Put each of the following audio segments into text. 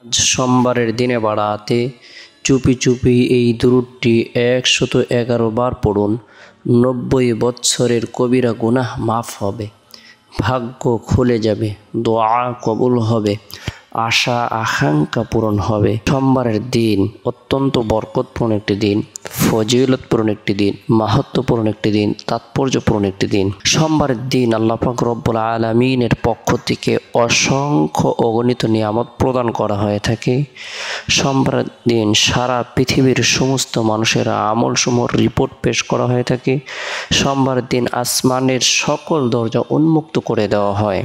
আজ সোমবারের দিনে বাড়াতে চুপি চুপি এই দুরূদটি 111 বার পড়ুন। 90 বৎসরের কবিরা গুনাহ মাফ হবে, ভাগ্য খুলে যাবে, দোয়া কবুল হবে, আশা আকাঙ্ক্ষা পূরণ হবে। সোমবারের দিন অত্যন্ত বরকতপূর্ণ একটি দিন, ফজিলতপূর্ণ একটি দিন, মাহাত্ম্যপূর্ণ একটি দিন, তাৎপর্যপূর্ণ একটি দিন। সোমবারের দিন আল্লাহ পাক রব্বুল আলামিনের পক্ষ থেকে অসংখ্য অগণিত নিয়ামত প্রদান করা হয়ে থাকে। সোমবারের দিন সারা পৃথিবীর সমস্ত মানুষের আমলসমূহ রিপোর্ট পেশ করা হয়ে থাকে। সোমবারের দিন আসমানের সকল দরজা উন্মুক্ত করে দেওয়া হয়।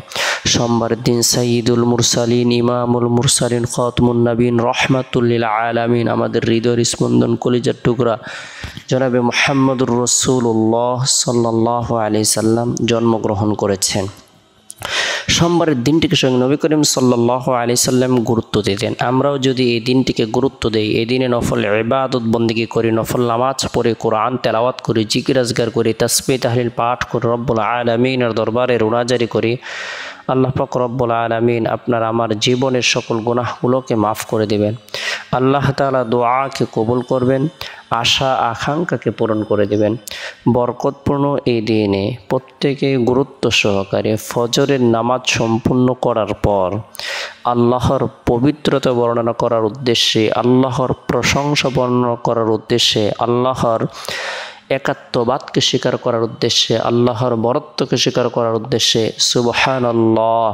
সোমবারের দিন সাইয়্যিদুল মুরসালিন, ইমামুল মুরসালিন, খাতামুন নবীন, রহমাতুল লিল আলামিন, আমাদের হৃদয়ের স্পন্দন, কলিজার টুকরা জনাবে মুহাম্মদুর রাসূলুল্লাহ সাল্লাল্লাহু আলাইহি সাল্লাম জন্মগ্রহণ করেছেন। সোমবারের দিনটিকে স্বয়ং নবী করিম সাল্লাল্লাহু আলাইহি সাল্লাম গুরুত্ব দিতেন। আমরাও যদি এই দিনটিকে গুরুত্ব দেই, এই দিনে নফল ইবাদত বন্দেগী করি, নফল নামাজ পড়ে, কোরআন তেলাওয়াত করি, জিকির আজগার করি, তাসবিহ তাহলিল পাঠ করে রব্বুল আলামিনের দরবারে রোনাজারি করি, আল্লাহ পাক রব্বুল আলামিন আপনার আমার জীবনের সকল গুনাহগুলোকে মাফ করে দেবেন। আল্লাহ তাআলা দোয়াকে কবুল করবেন, আশা আকাঙ্ক্ষাকে পূরণ করে দেবেন। বরকতপূর্ণ এই দিনে প্রত্যেকে গুরুত্ব সহকারে ফজরের নামাজ সম্পূর্ণ করার পর আল্লাহর পবিত্রতা বর্ণনা করার উদ্দেশ্যে, আল্লাহর প্রশংসা বর্ণনা করার উদ্দেশ্যে, আল্লাহর একাত্মবাদকে স্বীকার করার উদ্দেশ্যে, আল্লাহর বরত্বকে স্বীকার করার উদ্দেশ্যে সুবহানাল্লাহ,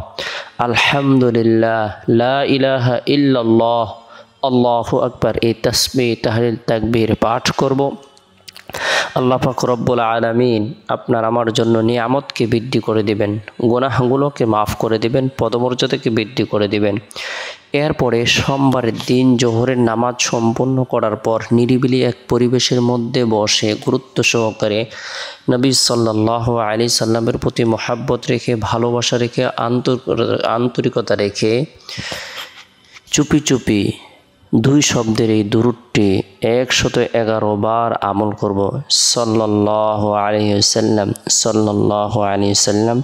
আলহামদুলিল্লাহ, লা ইলাহা ইল্লাল্লাহ, আল্লাহু আকবার এই তাসবিহ তাহলিল তাকবীর পাঠ করব। আল্লাহ পাক রব্বুল আলামিন আপনার আমার জন্য নিয়ামতকে বৃদ্ধি করে দিবেন, গুনাহগুলোকে মাফ করে দিবেন, পদমর্যাদাকে বৃদ্ধি করে দিবেন। এরপরে সোমবারের দিন জোহরের নামাজ সম্পন্ন করার পর নিরিবিলি এক পরিবেশের মধ্যে বসে গুরুত্ব সহকারে নবী সাল্লাল্লাহু আলাইহি সাল্লামের প্রতি মহাব্বত রেখে, ভালোবাসা রেখে, আন্তরিকতা রেখে চুপি চুপি 2 শব্দের এই দুরূদটি 111 বার আমল করব। সাল্লাল্লাহু আলাইহি ওয়াসাল্লাম, সাল্লাল্লাহু আলাইহি ওয়াসাল্লাম।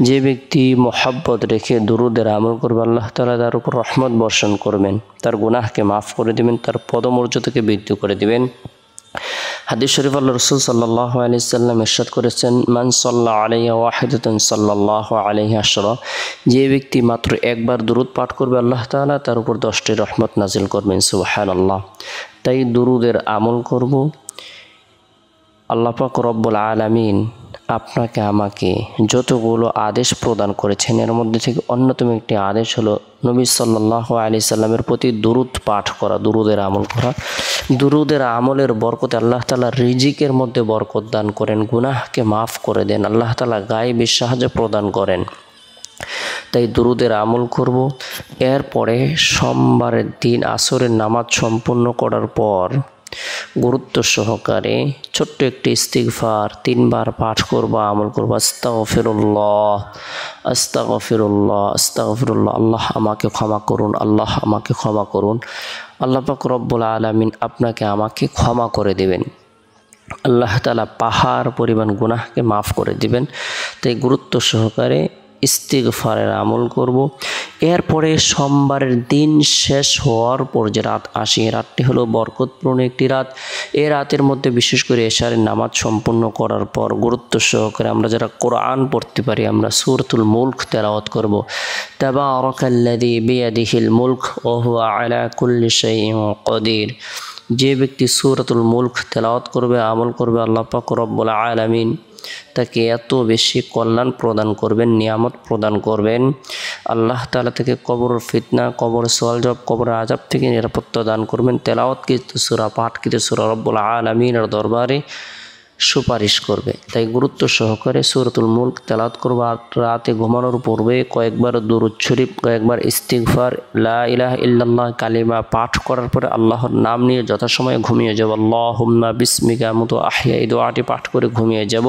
যে ব্যক্তি মহাব্বত রেখে দুরূদের আমল করবে, আল্লাহ তাআলা তার উপর রহমত বর্ষণ করবেন, তার গুনাহকে মাফ করে দিবেন, তার পদমর্যাদাকে বৃদ্ধি করে দিবেন। হাদিস শরীফ আল্লাহ রাসূল সাল্লাল্লাহু আলাইহি ওয়াসাল্লাম ইরশাদ করেছেন, মান সাল্লা আলাইহি ওয়াহিদাতান সাল্লাল্লাহু আলাইহি আশরা। যে ব্যক্তি মাত্র একবার দুরূদ পাঠ করবে, আল্লাহ তাআলা তার উপর 10টি রহমত নাজিল করবেন। সুবহানাল্লাহ। তাই দুরূদের আমল করব। আল্লাহ পাক রব্বুল আলামিন আপনাকে আমাকে যতগুলো আদেশ প্রদান করেছেন, এর মধ্যে থেকে অন্যতম একটি আদেশ হলো নবী সাল্লাল্লাহু আলাইহি সাল্লামের প্রতি দুরূদ পাঠ করা, দুরূদের আমল করা। দুরূদের আমলের বরকতে আল্লাহ তাআলা রিজিকের মধ্যে বরকত দান করেন, গুনাহকে মাফ করে দেন, আল্লাহ তাআলা গায়েবী সাহায্য প্রদান করেন। তাই দুরূদের আমল করব। এরপরে সোমবারের দিন আসরের নামাজ সম্পূর্ণ করার পর গুরুত্ব সহকারে ছোট্ট একটি ইস্তিগফার 3 বার পাঠ করব, আমল করব। আস্তাগফিরুল্লাহ, আস্তাগফিরুল্লাহ, আস্তাগফিরুল্লাহ। আল্লাহ আমাকে ক্ষমা করুন, আল্লাহ আমাকে ক্ষমা করুন। আল্লাহ পাক রব্বুল আলামিন আপনাকে আমাকে ক্ষমা করে দেবেন। আল্লাহ তাআলা পাহাড় পরিমাণ গুনাহকে মাফ করে দিবেন। তাই গুরুত্ব সহকারে ইস্তিগফারের আমল করব। এরপরে সোমবারের দিন শেষ হওয়ার পর যে রাত আসে, এই রাতটি হলো বরকতপূর্ণ একটি রাত। এই রাতের মধ্যে বিশেষ করে এশারের নামাজ সম্পূর্ণ করার পর গুরুত্ব সহকারে আমরা যারা কোরআন পড়তে পারি, আমরা সূরাতুল মুলক তেলাওয়াত করব। তাবারাকাল্লাযী বিয়াদিহিল মুলক ওয়া হুয়া আলা কুল্লি শাইইন কাদির। যে ব্যক্তি সূরাতুল মুলক তেলাওয়াত করবে, আমল করবে, আল্লাহ পাক রব্বুল আলামিন তাকে এত বেশি কল্যাণ প্রদান করবেন, নিয়ামত প্রদান করবেন। আল্লাহ তাআলা থেকে কবরের ফিতনা, কবরের সওয়াল জবাব, কবরের আযাব থেকে নিরাপত্তা দান করবেন। তেলাওয়াতকৃত সূরা, পাঠকৃত সূরা রব্বুল আলামিনের দরবারে সুপারিশ করবে। তাই গুরুত্ব সহকারে সূরাতুল মুলক তেলাওয়াত করব। আর রাতে ঘুমানোর পূর্বে কয়েকবার দুরূদ শরীফ, কয়েকবার ইস্তিগফার, লা ইলাহা ইল্লাল্লাহ কালিমা পাঠ করার পরে আল্লাহর নাম নিয়ে যথাসময়ে ঘুমিয়ে যাব। আল্লাহুম্মা বিসমিকা আমুতু ওয়া আহইয়া, এই দোয়াটি পাঠ করে ঘুমিয়ে যাব।